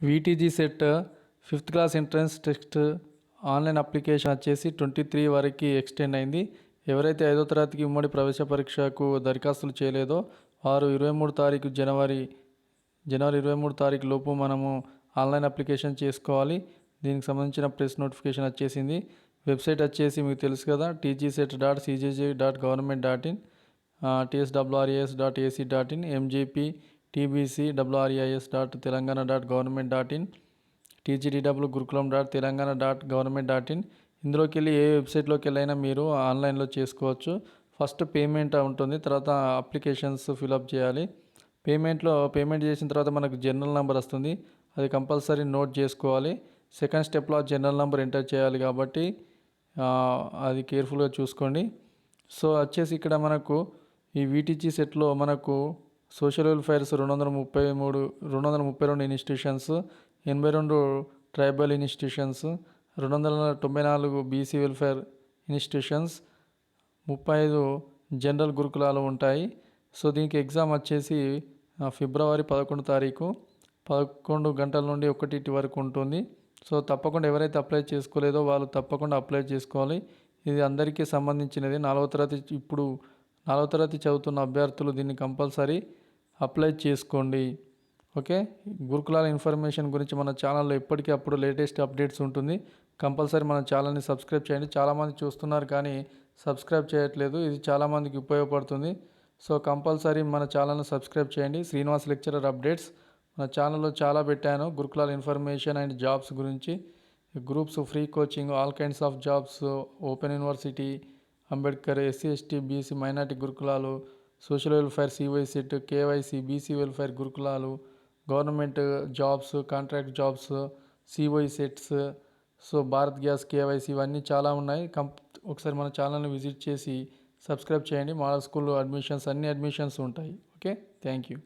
VTG set 5th class entrance test online application వచ్చేసి 23 వరకు extend అయింది. ఎవరైతే 5వ తరగతికి ఉమ్మడి ప్రవేశ పరీక్షకు దరఖాస్తులు చేయలేదో వారు 23 తారీఖు జనవరి 23 తారీఖు లోపు మనము ఆన్లైన్ అప్లికేషన్ చేసుకోవాలి. దీనికి సంబంధించిన ప్రెస్ నోటిఫికేషన్ వచ్చేసింది. వెబ్సైట్ వచ్చేసి మీకు తెలుసు కదా, tgset.cjj.government.in, tswres.ac.in, mgp.tbc.wris.telangana.government.in, tgdw.gurukulam.telangana.government.in. ఇందులోకి వెళ్ళి ఏ వెబ్సైట్లోకి వెళ్ళైనా మీరు ఆన్లైన్లో చేసుకోవచ్చు. ఫస్ట్ పేమెంట్ ఉంటుంది, తర్వాత అప్లికేషన్స్ ఫిలప్ చేయాలి. పేమెంట్ చేసిన తర్వాత మనకు జనరల్ నెంబర్ వస్తుంది, అది కంపల్సరీ నోట్ చేసుకోవాలి. సెకండ్ స్టెప్లో జనరల్ నెంబర్ ఎంటర్ చేయాలి కాబట్టి అది కేర్ఫుల్గా చూసుకోండి. సో వచ్చేసి ఇక్కడ మనకు ఈ వీటీజీ సెట్లో మనకు social welfares 232 institutions, 82 tribal institutions, 294 BC welfare institutions, 35 general గురుకులాలు ఉంటాయి. సో దీనికి ఎగ్జామ్ వచ్చేసి ఫిబ్రవరి 11 తారీఖు 11 గంటల నుండి 1 వరకు ఉంటుంది. సో తప్పకుండా ఎవరైతే అప్లై చేసుకోలేదో వాళ్ళు తప్పకుండా అప్లై చేసుకోవాలి. ఇది అందరికీ సంబంధించినది. 4వ తరగతి చదువుతున్న అభ్యర్థులు దీన్ని కంపల్సరీ అప్లై చేసుకోండి. ఓకే, గురుకులాల ఇన్ఫర్మేషన్ గురించి మన ఛానల్లో ఎప్పటికప్పుడు లేటెస్ట్ అప్డేట్స్ ఉంటుంది. కంపల్సరీ మన ఛానల్ని సబ్స్క్రైబ్ చేయండి. చాలామంది చూస్తున్నారు కానీ సబ్స్క్రైబ్ చేయట్లేదు, ఇది చాలామందికి ఉపయోగపడుతుంది. సో కంపల్సరీ మన ఛానల్ని సబ్స్క్రైబ్ చేయండి. శ్రీనివాస్ లెక్చరర్ అప్డేట్స్ మన ఛానల్లో చాలా పెట్టాను. గురుకులాల ఇన్ఫర్మేషన్ అండ్ జాబ్స్ గురించి, groups, free coaching, all kinds of jobs, open university, Ambedkar, SC ST BC minority గురుకులాలు, social welfare, CY set, KYC, BC welfare గురుకులాలు, government jobs, contract jobs, CY sets, so Bharat gas, KYC, ఇవన్నీ చాలా ఉన్నాయి. ఒకసారి మన ఛానల్ని visit చేసి సబ్స్క్రైబ్ చేయండి. మోడల్ స్కూల్ అడ్మిషన్స్, అన్ని అడ్మిషన్స్ ఉంటాయి. Okay, thank you.